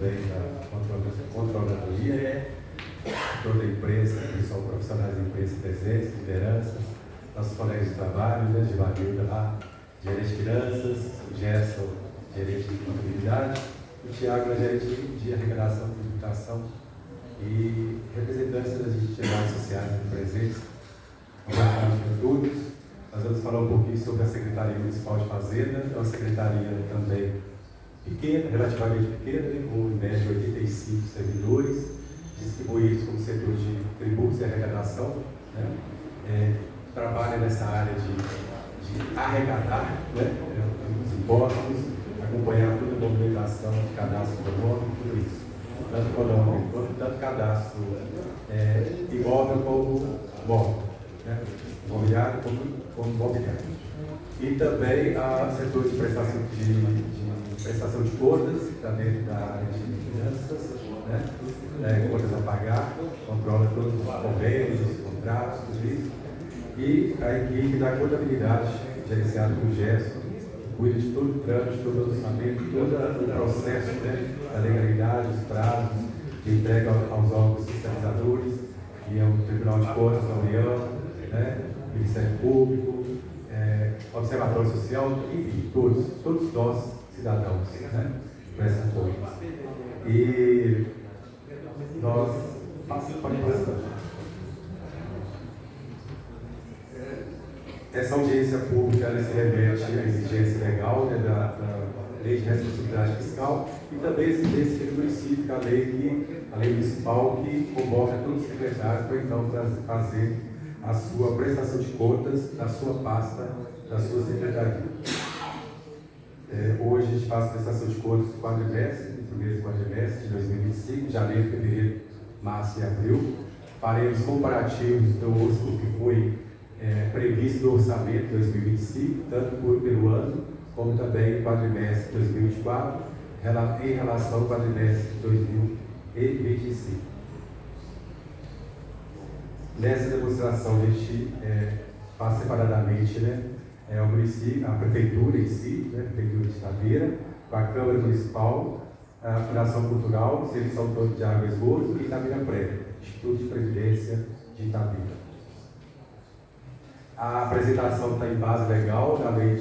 também da controladoria, toda a imprensa, que são profissionais da imprensa presentes, lideranças, nossos colegas de trabalho, né, Givanilda lá, gerente de finanças, o Gerson, gerente de contabilidade, o Tiago, gerente de arrecadação e tributação, e representantes das entidades sociais presentes. Boa tarde a todos. Nós vamos falar um pouquinho sobre a Secretaria Municipal de Fazenda, é uma secretaria também pequena, relativamente pequena, né, com em média 85 servidores, distribuídos como setor de tributos e arrecadação, né? Trabalha nessa área de arrecadar, né, os impostos, acompanhar toda a movimentação de cadastro econômico, tudo isso, tanto econômico, tanto cadastro imóvel como móvel, né? Imobiliário como imobiliário. E também a setor de prestação de contas, está dentro da área de finanças, né? Contas a pagar, controla todos os convênios, os contratos, tudo isso. E a equipe da contabilidade, gerenciada por Gerson, que cuida de todo o trâmite, todo o orçamento, todo o processo, né, da legalidade, os prazos de entrega aos órgãos fiscalizadores, que é o Tribunal de Contas da União, né, Ministério Público, Observatório Social, enfim, todos nós, cidadãos, né, prestam contas. E nós pode passar. Essa audiência pública se remete à exigência legal, né, da Lei de Responsabilidade Fiscal e também a exigência do município, a lei municipal que convoca todos os secretários para então fazer a sua prestação de contas da sua pasta, da sua secretaria. Hoje a gente faz a prestação de contas do quadrimestre, do primeiro quadrimestre de 2025, janeiro, fevereiro, março e abril. Faremos comparativos do que foi previsto no orçamento de 2025, tanto pelo ano, como também o quadrimestre de 2024, em relação ao quadrimestre de 2025. Nessa demonstração, a gente faz separadamente, né, o município, a prefeitura em si, né, a prefeitura de Itabira, com a Câmara Municipal, a Fundação Cultural, Serviço Autônomo de Água e Esgoto e Itabira Prévia, Instituto de Previdência de Itabira. A apresentação está em base legal na Lei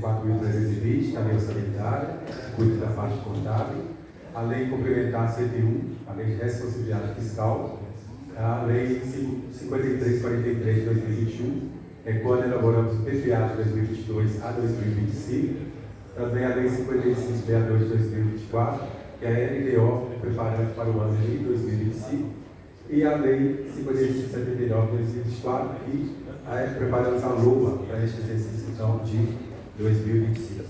4.320, a Lei Orçamentária, que cuida da parte contábil, a Lei Complementar 101, a Lei de Responsabilidade Fiscal, a Lei 5343 de 2021, quando elaboramos o PPA de 2022 a 2025, também a Lei 5562 de 2024, que é a LDO, preparando para o ano de 2025, e a Lei 5579 de 2024, que preparamos a LOA para este exercício então, de 2025.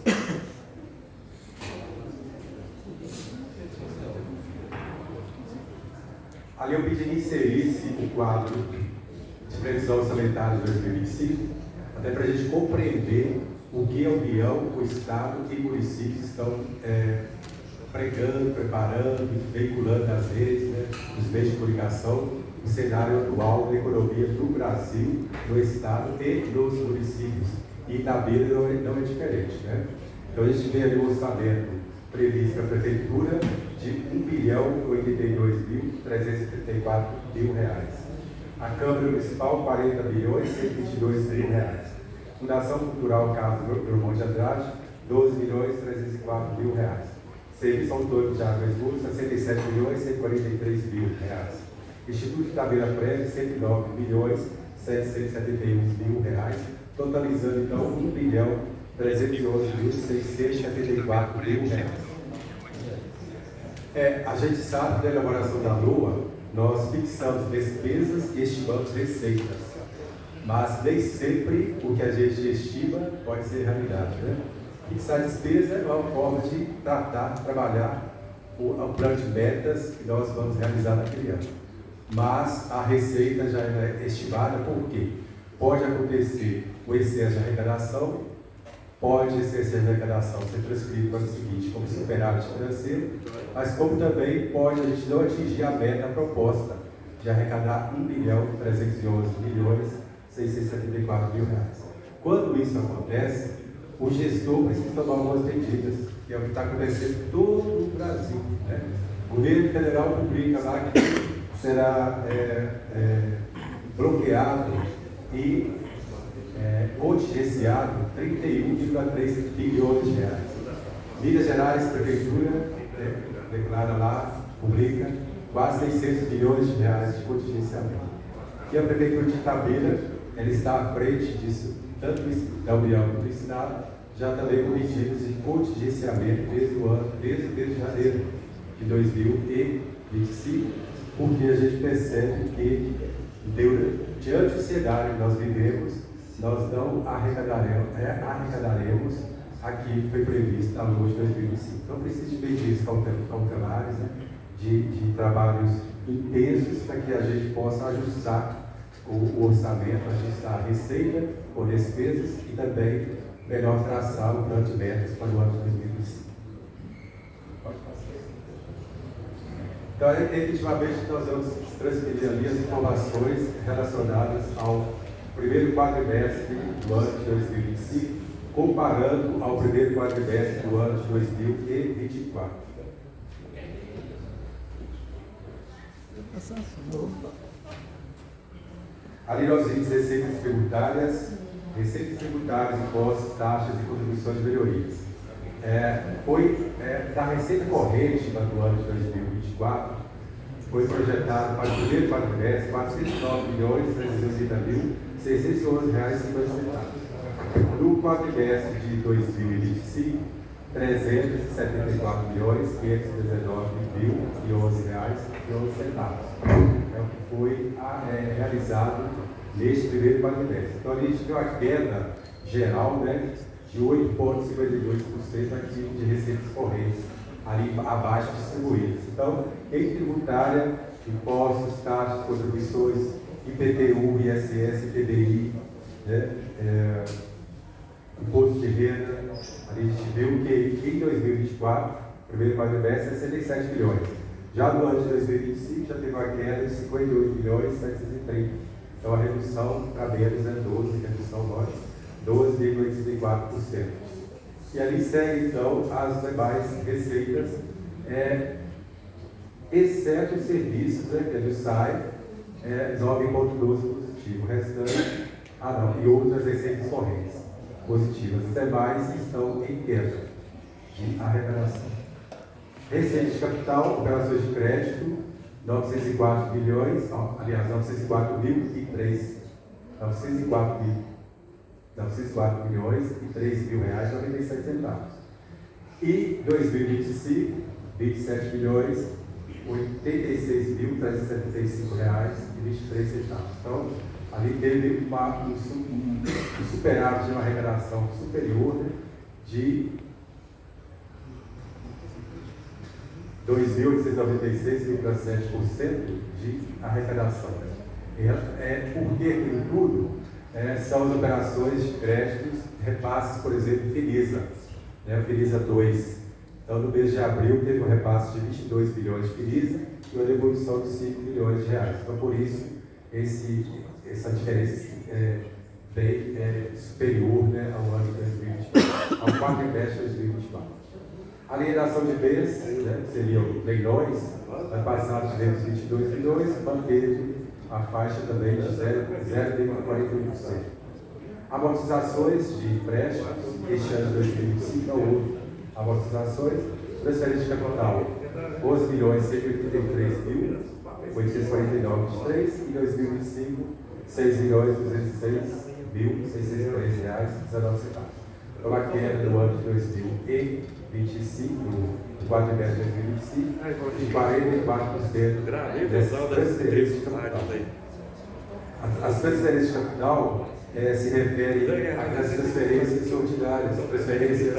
Ali eu pedi que inserisse o quadro de previsão orçamentária de 2025, até para a gente compreender o que a União, o Estado e municípios estão pregando, preparando, veiculando nas redes, né, nos meios de comunicação, o cenário atual da economia do Brasil, do Estado e dos municípios. E Itabira não é diferente, né? Então a gente vê ali o orçamento previsto para a Prefeitura de R$1.082.334.000. A Câmara Municipal, R$40.122.000. Fundação Cultural Carlos Drummond de Andrade, R$12.304.000. Serviço Autônomo de Água e Esgoto, R$67.143.000. Instituto de Itabira Prévia, R$109.771.000, totalizando então R$1.311.674.000. A gente sabe que na elaboração da LOA, nós fixamos despesas e estimamos receitas, mas nem sempre o que a gente estima pode ser realidade, né? Fixar despesa é uma forma de trabalhar o plano de metas que nós vamos realizar naquele ano. Mas a receita já é estimada porque pode acontecer o excesso de arrecadação, pode esse excesso de arrecadação ser transferido para o ano seguinte como superávit financeiro, mas como também pode a gente não atingir a meta proposta de arrecadar R$1.311.674.000. Quando isso acontece, o gestor precisa tomar algumas medidas que é o que está acontecendo em todo o Brasil, né? O governo federal publica lá que será bloqueado e contingenciado 31,3 bilhões de reais. Minas Gerais, Prefeitura, declara lá, publica, quase 600 bilhões de reais de contingenciamento. E a Prefeitura de Itabira, ela está à frente disso, tanto da União quanto do Estado, já também com medidas de contingenciamento desde o mês de janeiro de 2025, porque a gente percebe que, diante do cenário que nós vivemos, nós não arrecadaremos aquilo que foi previsto na lua de 2025. Então, precisa de medidas cautelares, né? de trabalhos intensos para que a gente possa ajustar o orçamento, ajustar a receita por despesas e também melhor traçar o plano de metas para o ano de 2025. Então, efetivamente, nós vamos transferir ali as informações relacionadas ao primeiro quadrimestre do ano de 2025, comparando ao primeiro quadrimestre do ano de 2024. Ali nós vimos receitas tributárias, impostos, taxas e contribuições de melhorias. Da receita corrente do ano de 2024, foi projetado para o primeiro quadrimestre R$ 409.330.611,50. No quadrimestre de 2025, R$ 374.519.011,11. É o que foi realizado neste primeiro quadrimestre. Então, a gente tem uma queda geral, né, de 8,52% aqui de receitas correntes, ali abaixo distribuídas. Então, em tributária, impostos, taxas, contribuições, IPTU, ISS, TDI, né, imposto de renda, a gente viu que em 2024, primeiro quadrimestre, 67 bilhões. Já no ano de 2025, já teve uma queda de 58.730. Então, a redução para menos é 12,84%. E ali segue, então, as demais receitas, exceto os serviços, né, que é do SAI, 9,12 positivo. O restante, e outras receitas correntes positivas. As demais estão em queda de arrecadação. Receita de capital, operações de crédito, 904 bilhões, 904 bilhões e 3 mil reais, 97 centavos. E 2025, 27 bilhões, 86.375 reais e 23 centavos. Então, ali teve um superávit de uma arrecadação superior, né, de 2.896,7% de arrecadação. Por que aquilo tudo? São as operações de créditos, repasses, por exemplo, Finisa, né, Finisa 2. Então, no mês de abril, teve um repasse de 22 bilhões de Finisa e uma devolução de 5 bilhões de reais. Então, por isso, essa diferença é bem superior, né, ao ano de 2024, ao quadrimestre de 2024. A alienação de bens, né, seriam leilões, ano passado tivemos 22 bilhões, manteve a faixa também de 0,41%. Amortizações de empréstimos, este ano de 2025 é o outro. Amortizações, transferência de capital, 11.183.849,23 e 2025, R$ 6.206.603,19. Então, a queda no ano de 2025, no quadrimestre de 2025, de 44% dessas transferências de capital. As transferências de capital se referem às transferências ordinárias, transferências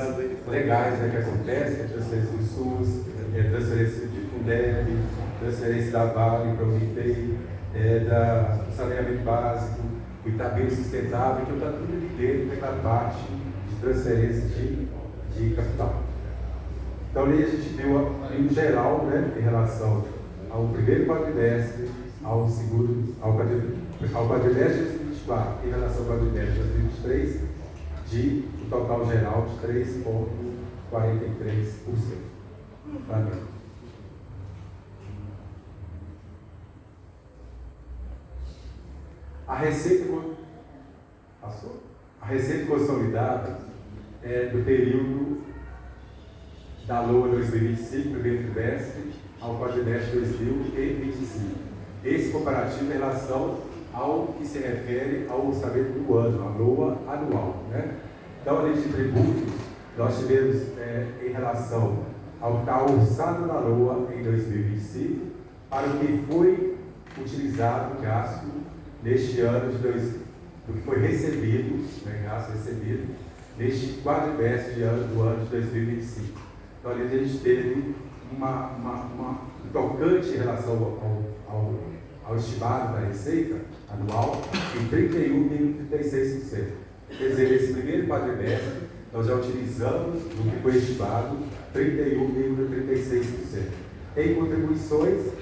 legais, né, que acontecem, transferência do SUS, transferência de Fundeb, transferência da Vale para o Unipay, do saneamento básico, o Itabira sustentável, então está tudo ali dentro daquela parte de transferência de capital. Então, ali a gente viu, em geral, né, em relação ao primeiro quadrimestre, ao quadrimestre de 2024, em relação ao quadrimestre de 2023, de um total geral de 3,1% para mim. A receita consolidada é do período da LOA 2025, primeiro trimestre, ao quadrimestre 2025. Esse comparativo em relação ao que se refere ao orçamento do ano, a LOA anual, né? Então, a lei de tributos, nós tivemos em relação ao que está orçado na LOA em 2025, para o que foi utilizado, gasto, neste ano, do que foi recebido, né, gasto recebido, neste quadrimestre do ano de 2025. Então, ali a gente teve uma tocante em relação ao estimado da receita anual em 31,36%. Quer dizer, nesse primeiro quadrimestre, nós já utilizamos do que foi estimado 31,36%. Em contribuições,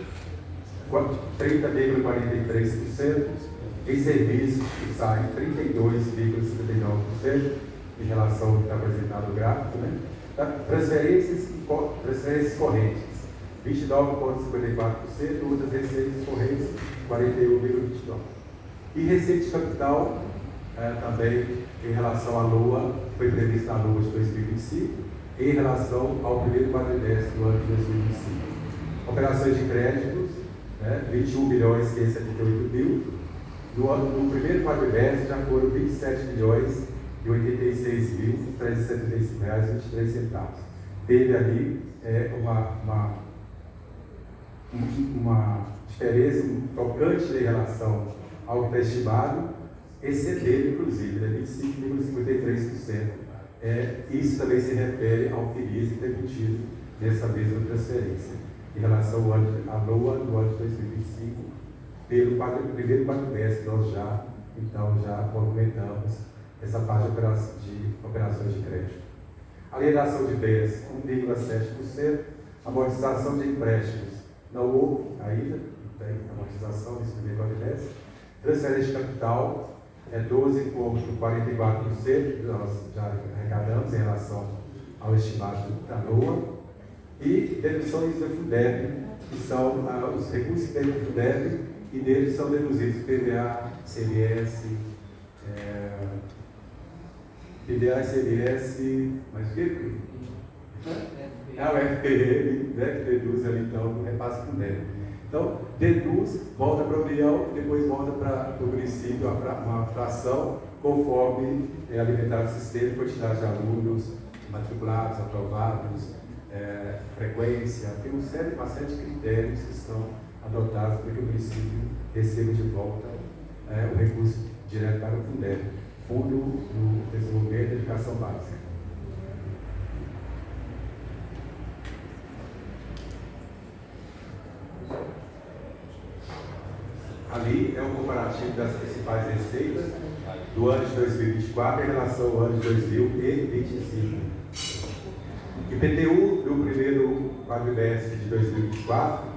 30,43%. Em serviços, que sai 32,59% em relação ao que está apresentado no gráfico, né? Transferências correntes, 29,54%, outras receitas correntes, 41,29%. E receita de capital, também em relação à LOA, foi prevista na LOA de 2025, em relação ao primeiro quadrimestre do ano de 2025. Operações de créditos, 21.578.000. No primeiro quadrimestre já foram 27.086.375,23 reais. Teve ali uma diferença tocante em relação ao que está estimado, excedendo inclusive 25,53%. Isso também se refere ao FIRIS emitido nessa mesma transferência, em relação ao à LOA do ano de 2025. Pelo primeiro quadrimestre, nós já movimentamos essa parte de operações de crédito. Alienação de bens, 1,7%. Amortização de empréstimos, não houve ainda, não tem amortização nesse primeiro quadrimestre. Transferência de capital, 12,44%, nós já arrecadamos em relação ao estimado da LOA. E deduções do Fundeb, que são os recursos que tem no Fundeb, e deles são deduzidos PVA, CMS, mas o que? O FPM, né, que deduz ali então o repasse Fundeb. Então, deduz, volta para a União e depois volta para o município uma fração conforme é alimentado o sistema, quantidade de alunos matriculados, aprovados, frequência, tem uma série de critérios que são adotados para que o município receba de volta o recurso direto para o Fundeb, Fundo do Desenvolvimento da Educação Básica. Ali é um comparativo das principais receitas do ano de 2024 em relação ao ano de 2025. IPTU do primeiro quadrimestre de 2024,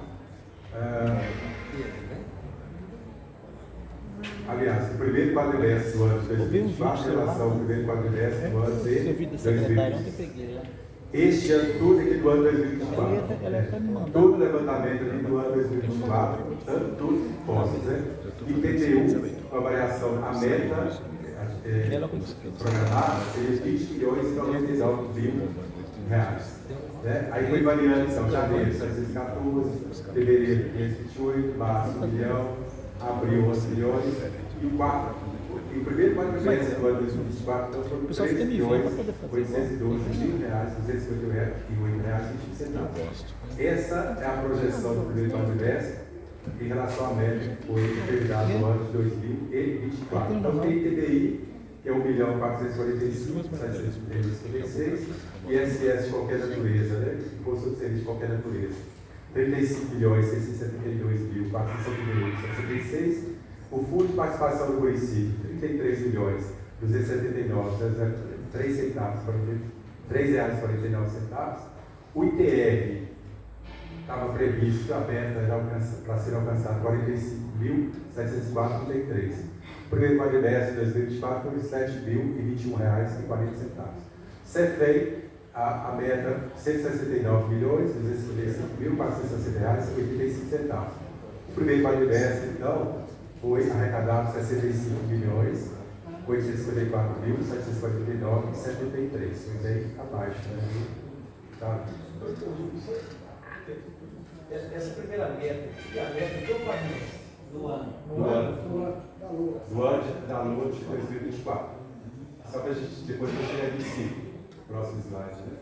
aliás, o primeiro quadrimestre do ano de 2024 em relação ao primeiro quadrimestre do ano de 2025. Este ano, tudo aqui do ano 2024. Todo o levantamento aqui do ano 2024, tanto tudo postos, né? IPTU, com a variação, a meta programada seria 20.099.000 reais. Né? Aí foi variando, então, janeiro 714, fevereiro 528, março 1 milhão, abril 11 milhões, e o primeiro quadrimestre do ano 2024, então, foram 3.812.258,20 Essa é a projeção do primeiro quadrimestre em relação à média que foi determinada no ano de 2024. Então, tem TBI, que é 1.445.756, ISS de qualquer natureza, né? Imposto de serviço de qualquer natureza, 35.678.458,66. O Fundo de Participação do Município, 33.279,03 O ITR estava previsto, a meta era para ser alcançado 45.704,33. O primeiro quadrimestre de 2024 foi R$ 7.021,40. CEFEI, a meta 169 milhões, 255 mil, 460 reais, 85 centavos. O primeiro quadrimestre, então, foi arrecadado 65 milhões, 854 mil, 749 e 73. Foi bem abaixo, né? Tá. Essa primeira meta, que é a meta do quadrimestre, do ano. Do ano da lua de 2024. Só para a gente, depois eu chegar em 25, próximo slide, né?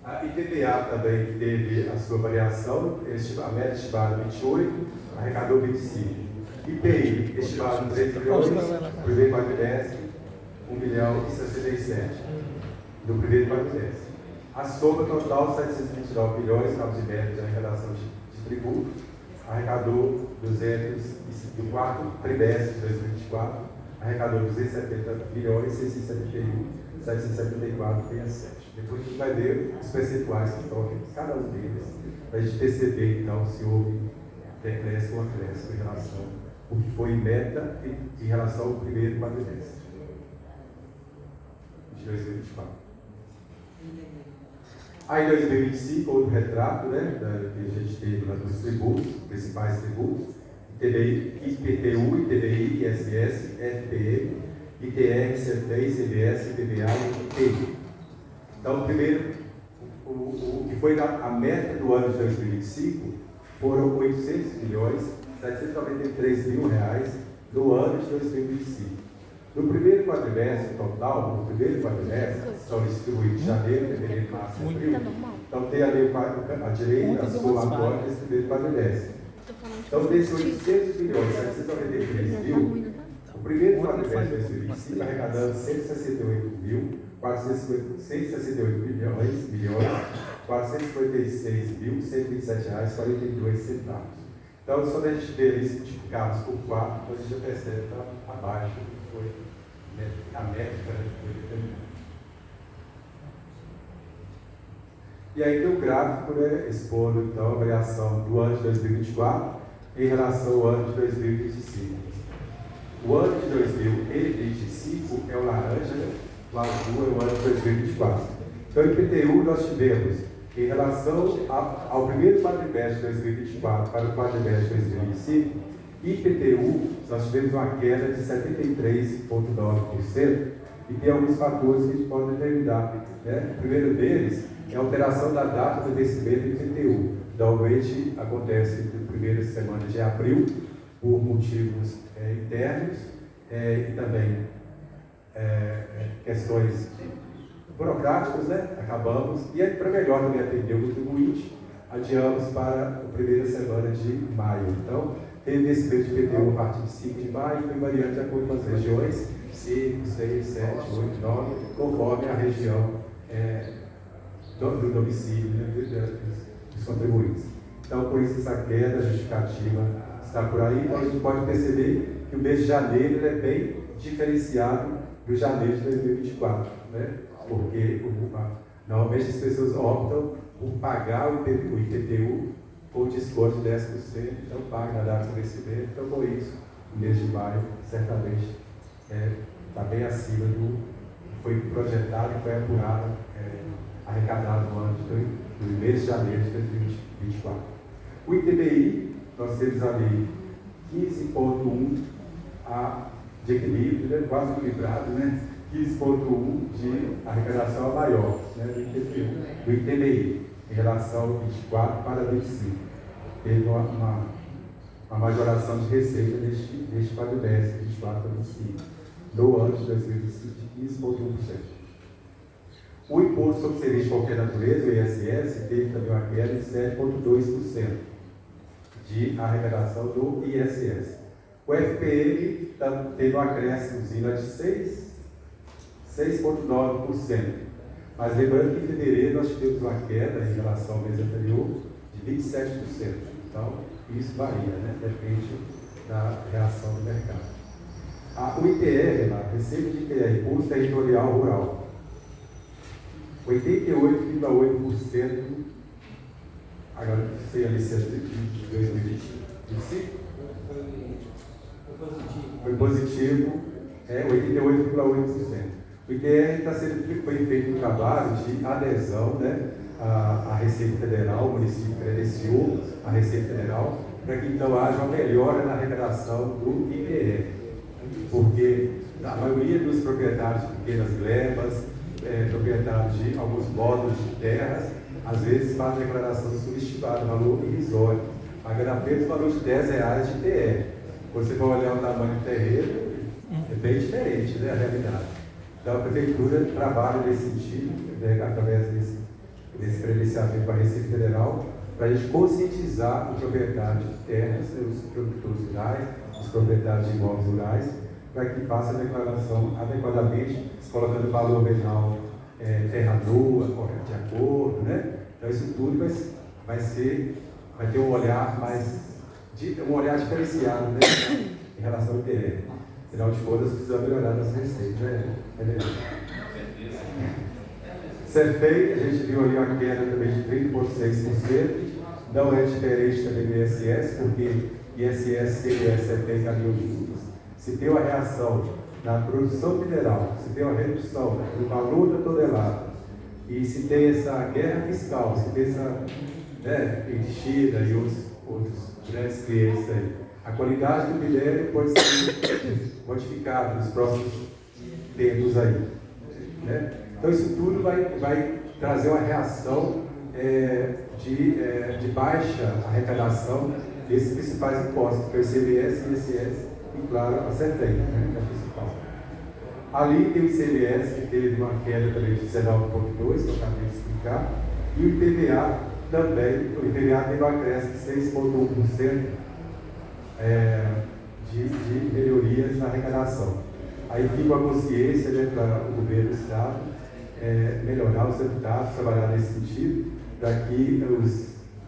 A IPVA também teve a sua variação, a meta estimada 28, arrecadou 25. IPI, estimado 3 milhões, primeiro quadrimestre, 1 milhão e 67, do primeiro quadrimestre. A soma total, 729 milhões, de meta de arrecadação de tributos, arrecadou 200, do quarto trimestre de 2024, arrecadou 270 milhões, 671, 774,67. Depois a gente vai ver os percentuais que estão aqui, cada um deles, para a gente perceber, então, se houve decréscimo ou acréscimo em relação ao que foi meta em relação ao primeiro quadrimestre de 2024. Aí, em 2025, outro retrato, né, que a gente teve lá dos tributos, principais tributos, IPTU, ITBI, ISS, FPM, ITR, CFE, CBS, IPVA e IPI. Então, primeiro, o que foi a meta do ano de 2025 foram 800 milhões, 793 mil reais no ano de 2025. No primeiro quadrimestre total, no primeiro quadrimestre, são distribuídos janeiro, fevereiro, março e abril. Então, tem ali a direita, a somatória desse primeiro quadrimestre. Então, desses 800 milhões, 793 mil, o primeiro quadrimestre de 2025 arrecadando 168 mil, 168 milhões, 456 mil, 127 reais, 42 centavos. Então, só a gente ver isso multiplicados por 4, a gente já percebe que está abaixo do que foi a métrica que foi determinada. E aí tem o gráfico, né, expondo então a variação do ano de 2024 em relação ao ano de 2025. O ano de 2025 é o laranja, o azul é o ano de 2024. Então, em IPTU, nós tivemos, em relação ao primeiro quadrimestre de 2024 para o quadrimestre de 2025, IPTU, nós tivemos uma queda de 73,9%, e tem alguns fatores que a gente pode determinar. Né? O primeiro deles é a alteração da data do vencimento do IPTU. Normalmente acontece na primeira semana de abril, por motivos internos e também questões burocráticas, né? Acabamos, e para melhor também atender o contribuinte, adiamos para a primeira semana de maio. Então, teve vencimento de IPTU a partir de 5 de maio, foi variando de acordo com as regiões, 5, 6, 7, 8, 9, conforme a região do domicílio, né, dos contribuintes. Então, por isso, essa queda justificativa está por aí. Então, a gente pode perceber que o mês de janeiro é bem diferenciado do janeiro de 2024, né? Porque normalmente as pessoas optam por pagar o IPTU com desconto de 10%, então paga na data do vencimento. Então, com isso, o mês de maio certamente está bem acima do que foi projetado e foi apurado, arrecadado no ano do mês de janeiro de 2024. O ITBI, nós temos ali 15,1 de equilíbrio, né? Quase equilibrado, né? 15,1 de arrecadação maior, né? do ITBI, em relação ao 24 para 25. Teve uma majoração de receita neste quadrimestre, 24 para 25, no ano de 2025, de 15,1%. O imposto sobre serviço de qualquer natureza, o ISS, teve também uma queda de 7,2% de arrecadação do ISS. O FPM teve um acréscimo de 6,9%. Mas lembrando que em fevereiro nós tivemos uma queda em relação ao mês anterior de 27%. Então, isso varia, né? Depende da reação do mercado. O ITR, a Receita de ITR, Imposto Territorial Rural, 88,8%, agora sei a licença de 2025. Foi positivo, 88,8%. O ITR foi feito um trabalho de adesão, né, à Receita Federal, o município credenciou a Receita Federal, para que então haja uma melhora na arrecadação do ITR. Porque a maioria dos proprietários de pequenas glebas, proprietários de alguns módulos de terras, às vezes fazem declaração subestimada, valor irrisório, pagando apenas o valor de R$10 de ITR. Quando você vai olhar o tamanho do terreno, é bem diferente, né, a realidade. Então a Prefeitura trabalha nesse sentido, né, através desse credenciamento para a Receita Federal, para a gente conscientizar o proprietário de terras, os produtores rurais, os proprietários de imóveis rurais, para que faça a declaração adequadamente, colocando valor venal, terra nua, correto de acordo, né? Então isso tudo vai ter um olhar diferenciado, né, em relação ao ITR. Afinal de contas, precisa melhorar nas receitas, né? CEFEI, a gente viu ali uma queda também de 30,6%, não é diferente também do ISS, porque ISS, CMS, CEFEI caminham juntos. Se tem uma reação na produção mineral, se tem uma redução no valor da tonelada, e se tem essa guerra fiscal, se tem essa China e outros grandes clientes aí, a qualidade do minério pode ser modificada nos próximos tempos aí, né? Então isso tudo vai trazer uma reação de baixa arrecadação desses principais impostos, que é o ICMS, o ISS e, claro, a CEFEI, né, que é a principal. Ali tem o ICMS, que teve uma queda também de 19,2%, que eu acabei de explicar, e o IPVA também, o IPVA teve uma crescimento de 6,1% de melhorias na arrecadação. Aí fica a consciência, né, para o governo do Estado melhorar os deputados, trabalhar nesse sentido, para que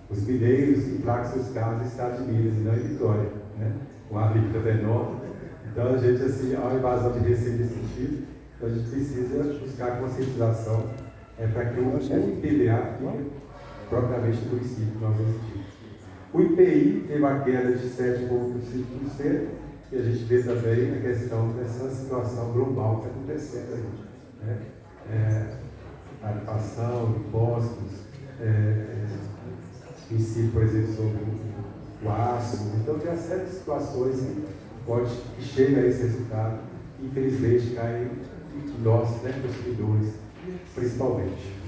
os mineiros emplaquem seus carros em Estado de Minas e não em Vitória, né? Com a alíquota menor. Então a gente, assim, há uma invasão de receita nesse sentido, então a gente precisa buscar conscientização para que o IPVA fique propriamente no município, nós existimos. O IPI teve uma queda de 7,5%, e a gente vê também a questão dessa situação global que está acontecendo aí, né? Tarifação, impostos, ensino, por exemplo, sobre o aço. Então tem uma série de situações que chega a esse resultado, e infelizmente cai em nós, né, consumidores, principalmente.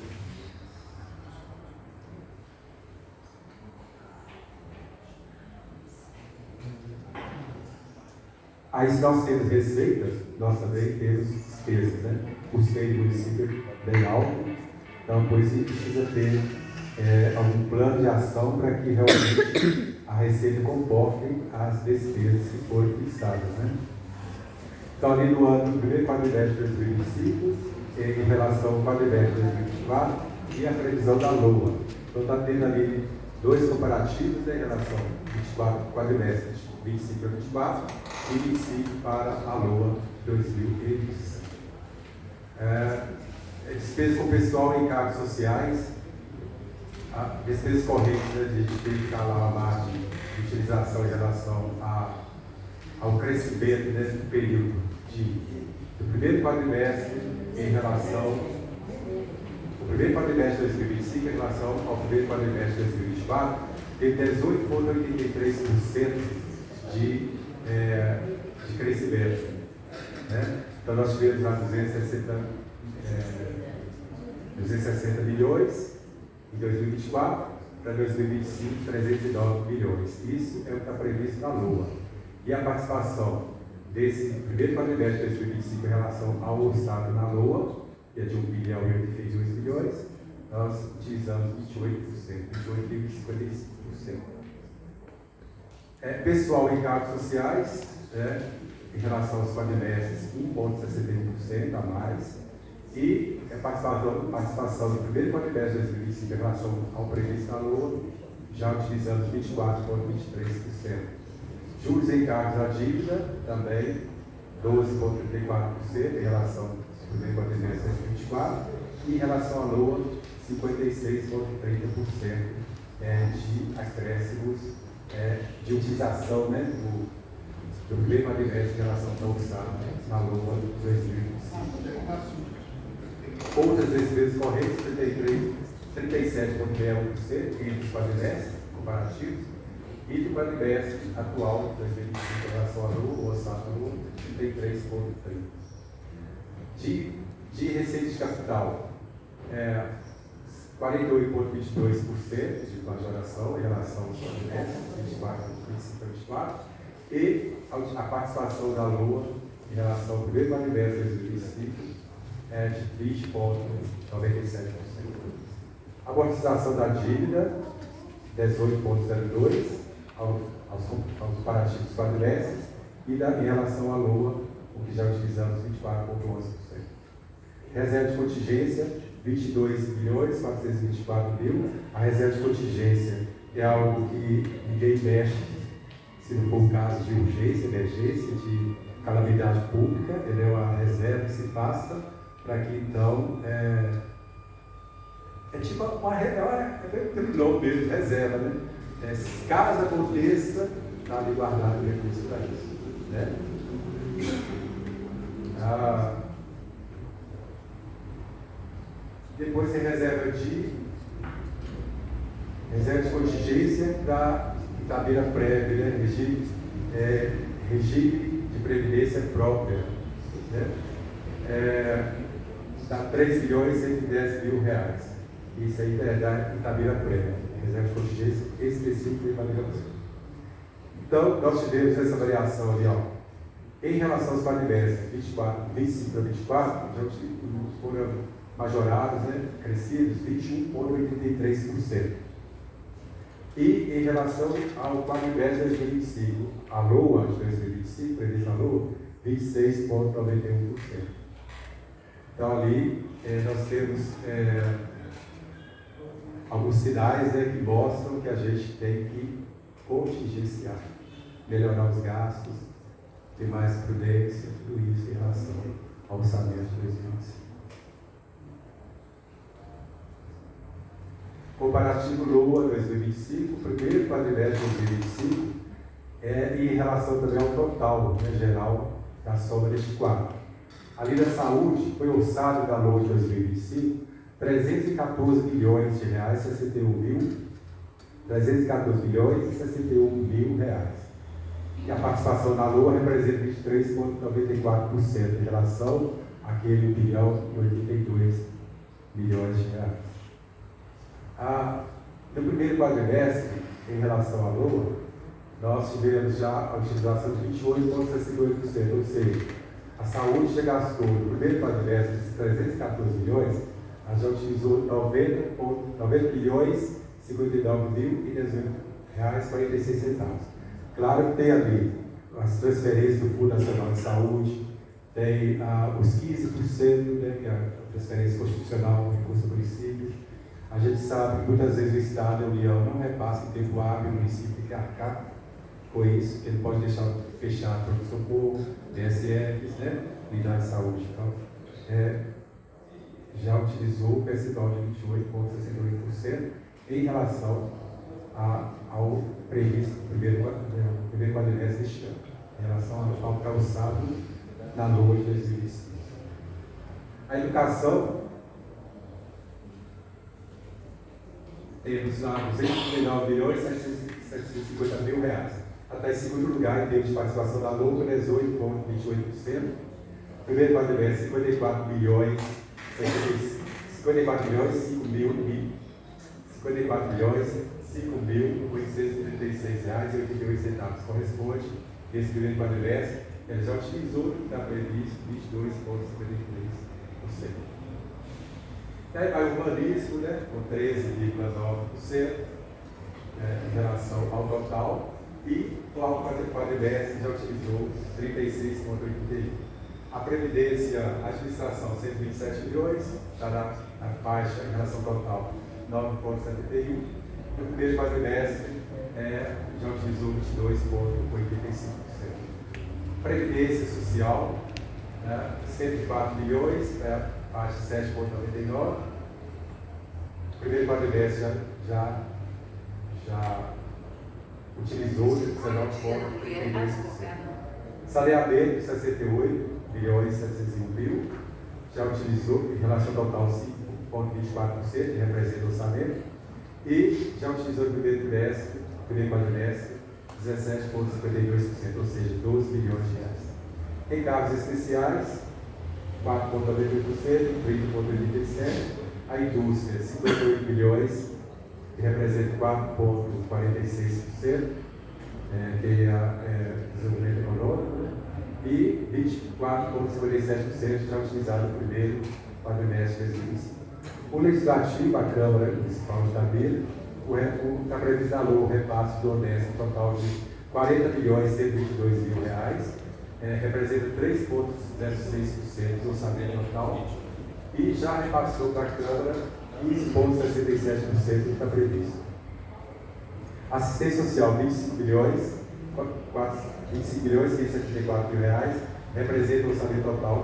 Aí, se nós temos receitas, nós também temos despesas, né? O custeio do município é bem alto, então por isso a gente precisa ter algum plano de ação para que realmente a receita comporte as despesas que foram fixadas, né? Então, ali no ano, no primeiro quadrimestre de 2025, em relação ao quadrimestre de 2024 e a previsão da LOA. Então, está tendo ali dois comparativos, né, em relação ao quadrimestre de 25 para 24 e 25 para a LOA 2025. Despesas com pessoal e encargos sociais, despesas correntes, né, de ter que estar lá a margem de utilização em relação ao crescimento nesse período do primeiro quadrimestre em relação ao primeiro quadrimestre de 2025 em relação ao primeiro quadrimestre de 2024, teve 18,83% de crescimento, né? Então nós tivemos lá 260 milhões em 2024, para 2025 309 milhões. Isso é o que está previsto na LOA. E a participação desse primeiro quadrimestre de 2025 em relação ao orçado na LOA, que é de 1 bilhão e 82 milhões, nós utilizamos 28,55%. Pessoal em cargos sociais, em relação aos quadrimestres, 1,61% a mais. E a participação do primeiro quadrimestre de 2025 em relação ao previsto na LOA, já utilizamos 24,23%. Juros em encargos à dívida, também 12,34% em relação ao primeiro quadrimestre de 2024. E em relação à LOA, 56,30% de acréscimos de utilização, né, do primeiro quadrimestre em relação ao orçado na LOA 2025. Outras despesas correntes, 37,61% entre os quadrimestres comparativos, e do quadrimestre atual, 2025, em relação a LUA, ou SAF LUA, 33,30%. De receita de capital, 48,22% de majoração em relação aos quadrimestres, 24, 25 a 24%, e a participação da LUA em relação ao primeiro quadrimestre de 2025 é de 20,97%. A amortização da dívida, 18,02% aos comparativos quadrimestres, e em relação à LOA, o que já utilizamos, 24,11%. Reserva de contingência, 22.424.000. A reserva de contingência é algo que ninguém mexe, se não for o caso de urgência, emergência, de calamidade pública. Ele é uma reserva que se passa para que então é tipo uma nome mesmo, reserva, né? Caso aconteça, está ali guardado o recurso para isso, né? Depois tem reserva de contingência para Itabira prévia, né? Regime de previdência própria, né? Dá R$3.110.000. Isso aí é da Itabira prévia, reserva de contingência específica de Itabira prévia. Então, nós tivemos essa variação ali, ó. Em relação aos quadrimestres 25 para 24, já foram majorados, né, crescidos, 21,83%. E em relação ao quadrimestre de 2025, a LOA de 2025, prevista a LOA, 26,91%. Então ali nós temos alguns sinais, né, que mostram que a gente tem que contingenciar, melhorar os gastos, ter mais prudência, tudo isso em relação ao orçamento de 2025. Comparativo LOA 2025, primeiro quadrimestre de 2025, em relação também ao total, né, geral da soma deste quadro. Ali da saúde, foi orçado da LOA de 2025 R$314 milhões, 314 milhões e 61 mil reais. E a participação da LOA representa 23,94% em relação àquele 1 bilhão e 82 milhões de reais. No primeiro quadrimestre, em relação à LOA, nós tivemos já a utilização de 28,68%, ou seja, a saúde já gastou no primeiro quadrimestre de 314 milhões, ela já utilizou 90 milhões, 59 mil e 18,46 reais. Claro que tem ali as transferências do Fundo Nacional de Saúde, tem os 15%, né, que é a transferência constitucional, recurso do município. A gente sabe que muitas vezes o Estado e a União não repassam em tempo hábil, o município tem que arcar com isso, ele pode deixar fechado para o socorro, DSFs, né, unidade de saúde. Então, já utilizou o percentual de 28,68% em relação ao previsto primeiro quadrimestre deste ano, em relação ao calçado na LOA de 2025. A educação, temos lá R$239.750.000. Está em segundo lugar em termos de participação da LOA, 18,28%. Primeiro quadrimestre, 54 milhões, 5.836,88 reais, corresponde esse primeiro quadrimestre. Ele já utilizou, está previsto 22,53%. Aí vai o urbanismo, né, com 13,9% em relação ao total, e o quadrimestre já utilizou 36,81%. A Previdência, a administração, 127 milhões, está na faixa em relação ao total, 9,71%. No primeiro quadrimestre, já utilizou 22,85%. Previdência Social, 104 milhões, faixa 7,99%. Primeiro quadrimestre já utilizou 19,32%. Saneamento, 68 milhões 701 mil, já utilizou, em relação ao total, 5,24%, que representa o orçamento, e já utilizou no primeiro quadrimestre, 17,52%, ou seja, 12 bilhões de reais. Encargos especiais, 4,98%, 30,87%, a indústria, 58 bilhões, que representa 4,46%, que é desenvolvimento econômico, né? E 24,57% já utilizado no primeiro quadrimestre de 2025. O Legislativo, a Câmara Municipal de Itabira, está previsto o repasse do honesto total de R$ 40.122.000, representa 3,06% do orçamento total, e já repassou para a Câmara 15,67% que está previsto. Assistência social, 25 bilhões, 574.000, representa o orçamento total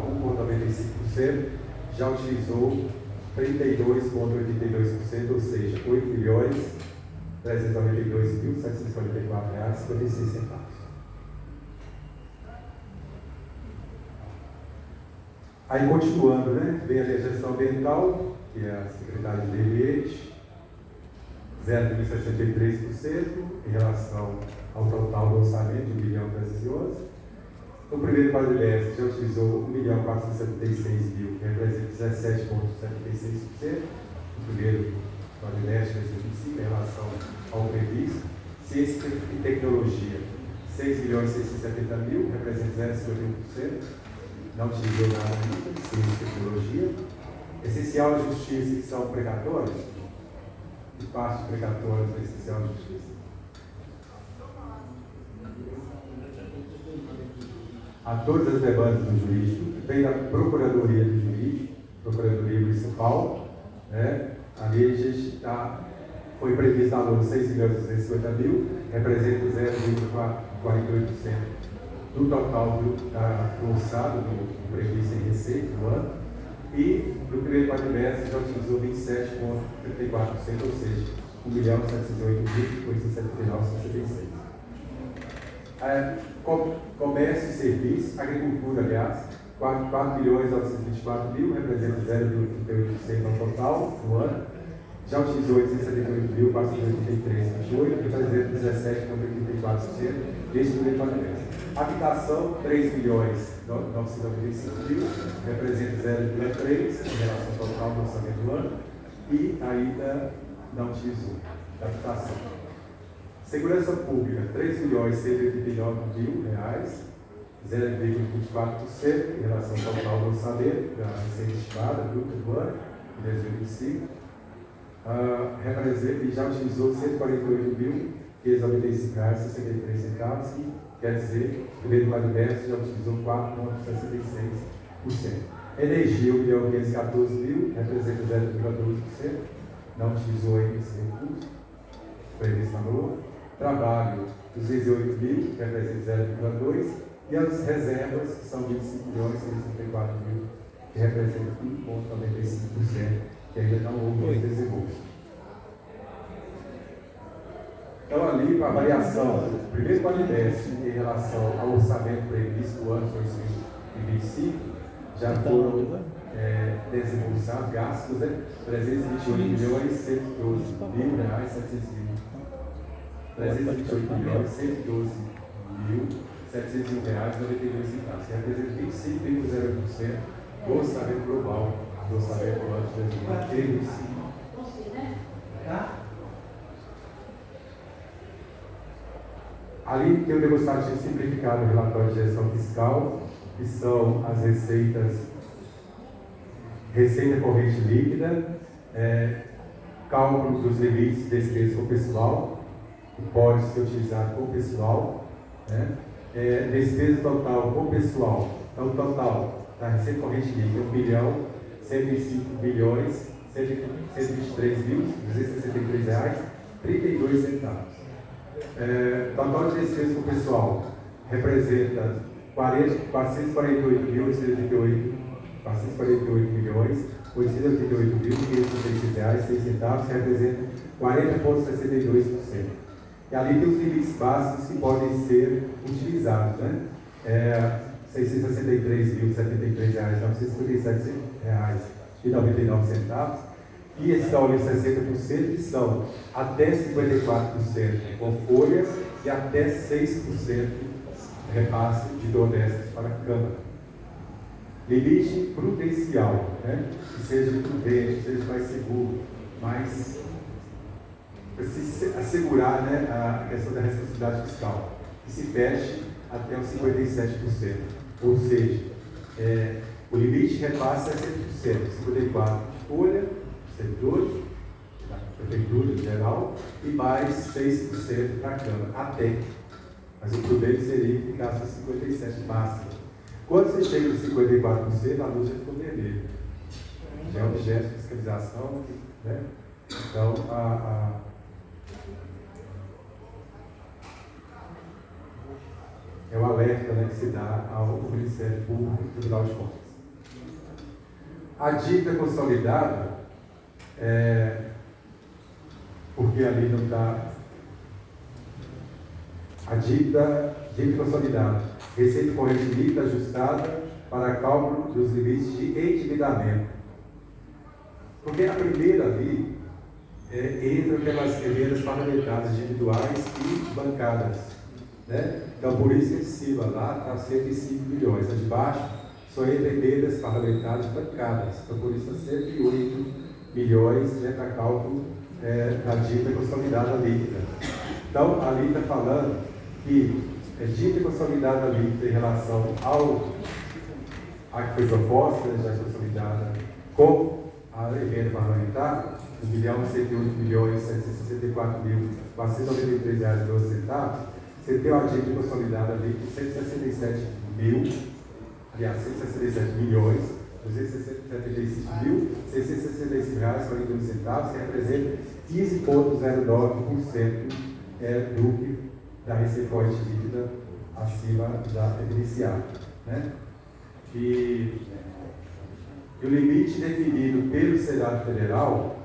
1,95%, já utilizou 32,82%, ou seja, R$ 8.392.744,56. Aí, continuando, né, vem a gestão ambiental, que é a Secretaria de Meio Ambiente, 0,63% em relação ao total do orçamento de R$ 1.311. No primeiro quadrimestre já utilizou R$ 1.476.000, que representa 17,76%. No primeiro quadrimestre de 2025, em relação ao previsto. Ciência e tecnologia, R$ 6.670.000, representa 0,51%. Não utilizou nada ainda, ciência e tecnologia. Essencial de justiça, que são precatórios, e parte precatórios da essencial de justiça. A todas as demandas do jurídico, vem da Procuradoria do Jurídico, Procuradoria Municipal, né? Ali a gente foi previsto a valor de R$ 6.250.000, representa 0,48% do total do orçado do previsto em receita do ano, e no primeiro quadrimestre já utilizou 27,34%, ou seja, R$ 1.708.879,66. Comércio e serviço, agricultura, aliás, R$ 4.924.000, representa 0,38% ao total do ano. Já utilizou R$ 878.483,28, representa 17,84% deste primeiro quadrimestre. Habitação, R$ 3.995.000, representa 0,3% em relação ao total do orçamento do ano, e ainda não utilizou. Habitação. Segurança Pública, R$ 3.189.000, 0,24% em relação ao total do orçamento da receita estimada do ano de 2025. Representa e já utilizou R$ 148.595,63, que quer dizer, no primeiro quadrimestre já utilizou 4,66%. Energia, R$ 1.514.000, representa 0,12%, não utilizou ainda esse recurso, previsto na LOA. Trabalho, R$ 208.000, que representa 0,2%, e as reservas, que são R$ 25.634.000, que representa 1,95%, que ainda não houve esse desembolso. Então, ali, para a variação do primeiro quadrimestre em relação ao orçamento previsto do ano de 2025, já foram desembolsados, gastos, né? R$ 328.112.720. R$ 328.112.701,92, que representa 25,0% do orçamento global do orçamento do ano de 2025. Ali tem o demonstrativo simplificado do relatório de gestão fiscal, que são as receita corrente líquida, cálculo dos limites de despesas com pessoal, que pode ser utilizado com pessoal, né? Despesa total com pessoal. Então, o total da receita corrente líquida é R$ 1.105.123.263,32. Total de despesas com pessoal representa R$ 448.888.536,6 que representa 40,62%. E ali tem os limites básicos que podem ser utilizados, né? R$663.073,957,99. E esses da Olívio 60%, que são até 54% com folha e até 6% repasse de donestas para a Câmara. Limite prudencial, né? Que seja prudente, que seja mais seguro, mais para se assegurar, né, a questão da responsabilidade fiscal, que se feche até os 57%. Ou seja, o limite de repasse é 100%, 54% de folha, servidores, da prefeitura em geral, e mais 6% para a Câmara, até. Mas o prudente seria que ficasse os 57% máximo. Quando você chega nos 54%, a luz já ficou vermelha. Já é objeto de fiscalização, né? Então, é o alerta, né, que se dá ao Ministério Público e Tribunal de Contas. A dívida consolidada, porque ali não está. A dívida consolidada, receita corrente líquida ajustada para cálculo dos limites de endividamento. Porque a primeira ali entra aquelas emendas parlamentares individuais e bancadas, né? Então, por isso que de cima lá está 105 milhões, a de baixo só entra emendas parlamentares bancadas. Então, por isso está 108 milhões, né, para cálculo da dívida consolidada líquida. Então, ali está falando que dívida consolidada líquida em relação a que foi proposta, né, já consolidada com a emenda parlamentar, R$1.764.493,12. Você tem uma dívida consolidada ali de 167 milhões, R$275.665,41, que representa 15,09% da receita corrente líquida acima da evidenciada, né? E o limite definido pelo Senado Federal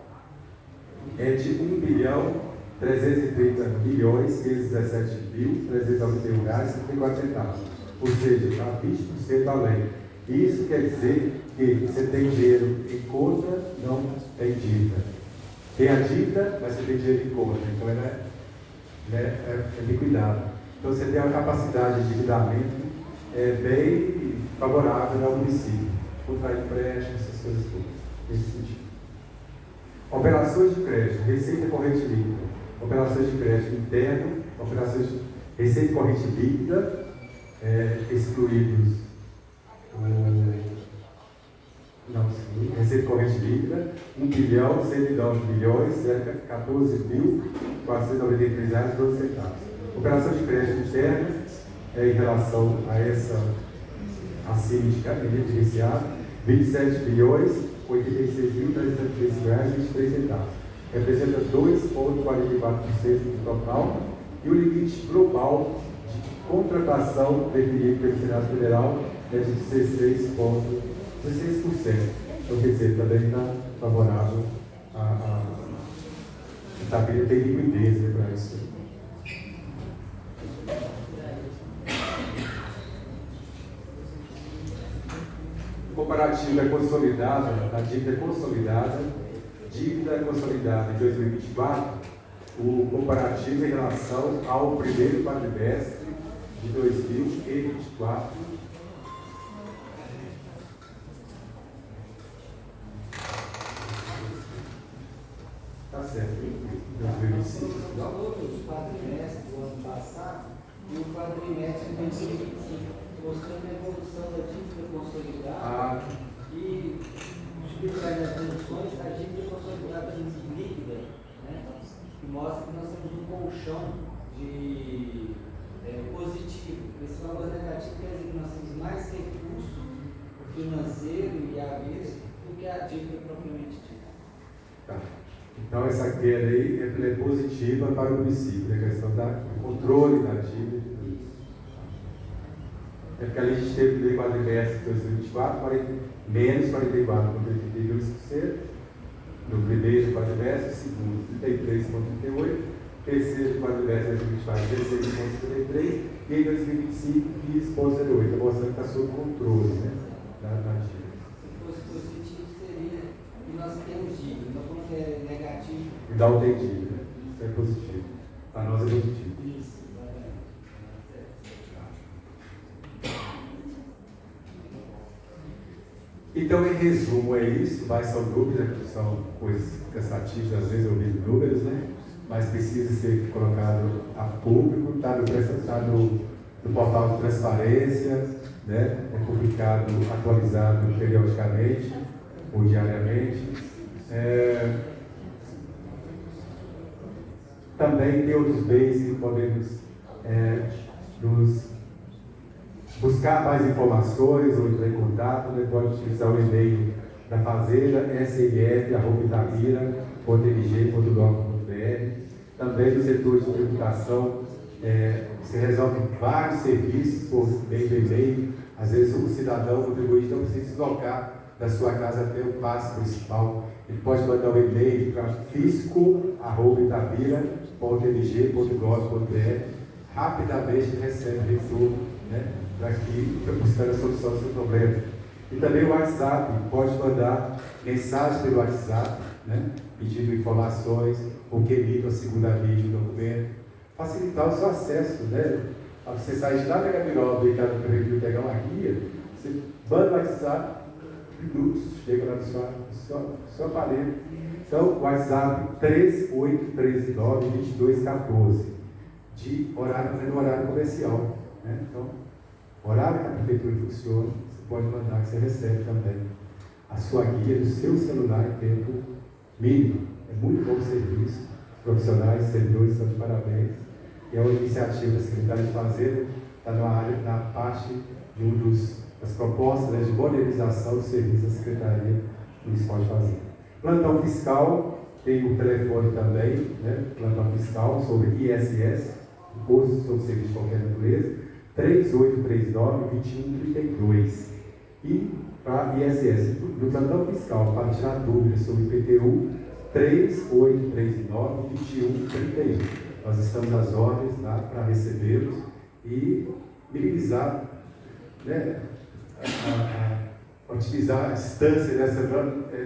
é de R$1.317.517.391,54. Ou seja, está 20% além. Isso quer dizer que você tem dinheiro em conta, não tem dívida. Tem a dívida, mas você tem dinheiro em conta. Então ela é liquidada. Então você tem uma capacidade de endividamento bem favorável ao município. Contrair empréstimo, essas coisas todas. Nesse sentido. Operações de crédito, receita corrente líquida. Operações de crédito interno, operações de receita corrente líquida, excluídos receita corrente líquida, R$1.109.014.493,12. Operação de crédito interno, em relação a essa acima iniciada, R$27.086.303,23. Representa 2,44% do total, e o limite global de contratação definido pelo Senado Federal é de 16%. Então, quer dizer, também está favorável a Itabira tem liquidez, né, para isso. Comparativa consolidada, da dívida consolidada em 2024, o comparativo em relação ao primeiro quadrimestre de 2024. Está certo, 2025. O valor do quadrimestre do ano passado e o quadrimestre de 2025. Mostrando a evolução da dívida consolidada e dificuldade das reduções da dívida consolidada líquida, né? Que mostra que nós temos um colchão de positivo. Esse valor negativo quer dizer que nós temos mais recurso financeiro e avesso do que a dívida propriamente dita. Tá. Então essa queda aí é positiva para o município, a questão do controle da dívida. É porque ali a gente teve no quadrimestre de 2024 menos 44,32%, no primeiro quadrimestre, no segundo 33,38%, terceiro quadrimestre de 2024, 16,53, e em 2025, 15,08, mostrando que está sob controle, né? Da dívida. Se fosse positivo, seria que nós temos dívida, então como que é negativo? Não tem dívida, isso é positivo. Para nós é positivo. Isso. Então, em resumo, é isso. Mas são dúvidas, são coisas cansativas, às vezes ouvir números, né? Mas precisa ser colocado a público, está no portal de transparência, né? É publicado, atualizado periodicamente ou diariamente. Também tem outros meios que podemos nos buscar mais informações ou entrar em contato, né? Pode utilizar o e-mail da Fazenda, smf@itabira.mg.gov.br. Também no setor de tributação, se resolve vários serviços por meio do e-mail. Às vezes o cidadão, o contribuinte, não precisa deslocar da sua casa até o passo municipal. Ele pode mandar um e-mail para fisco@itabira.mg.gov.br. Rapidamente ele recebe retorno, né? Daqui, buscando a solução do seu problema. E também o WhatsApp, pode mandar mensagem pelo WhatsApp, né? Pedindo informações, ou querido a segunda via de documento, facilitar o seu acesso, né? Você sair de lá da Gabiroba e cada prefeitura pegar uma guia, você manda o WhatsApp, minutos, chega lá no seu aparelho. Então, WhatsApp 3839-2214, no horário comercial, né? Então, horário que a prefeitura funciona, você pode mandar que você recebe também a sua guia do seu celular em tempo mínimo. É muito bom o serviço, os profissionais, os servidores estão de parabéns. E é uma iniciativa da Secretaria de Fazenda, está na parte de das propostas, né, de modernização do serviço da Secretaria Municipal de Fazenda. Plantão fiscal, tem o telefone também, né? Plantão fiscal sobre ISS, Imposto sobre Serviço de Qualquer Natureza, 3839-2132. E para ISS, no plantão fiscal, para tirar dúvidas sobre IPTU, 3839-2131. Nós estamos às ordens lá para recebê-los e minimizar, né, utilizar a distância desse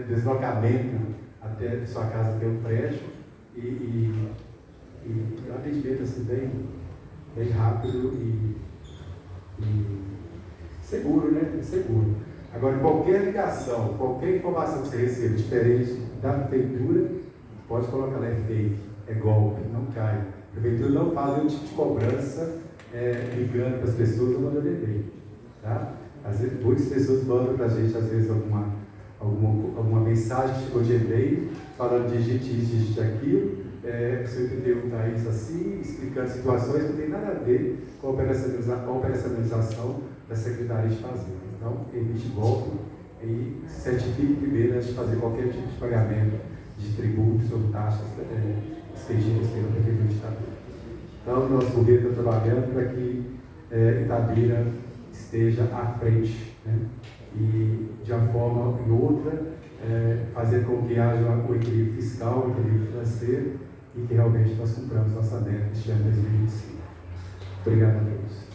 deslocamento até sua casa ter um prédio e um atendimento assim, bem rápido e seguro, né? Seguro. Agora, qualquer ligação, qualquer informação que você receba diferente da prefeitura, pode colocar lá, é fake, é golpe, não cai. A prefeitura não faz nenhum tipo de cobrança ligando para as pessoas ou mandando e-mail. Tá? Às vezes, muitas pessoas mandam para a gente, às vezes, alguma mensagem que chegou de e-mail, falando de gente isso, de aquilo, seu IPTU está isso assim, explicando situações que não tem nada a ver com a operacionalização da Secretaria de Fazenda. Então, evite golpe e certifique primeiro antes de fazer qualquer tipo de pagamento de tributos ou taxas expedidas pela Prefeitura de Itabira. Então, nosso governo está trabalhando para que Itabira esteja à frente, né? E, de uma forma ou outra, fazer com que haja o equilíbrio fiscal, o equilíbrio financeiro e que realmente nós cumpramos nossa meta este ano de 2025. Obrigado a Deus.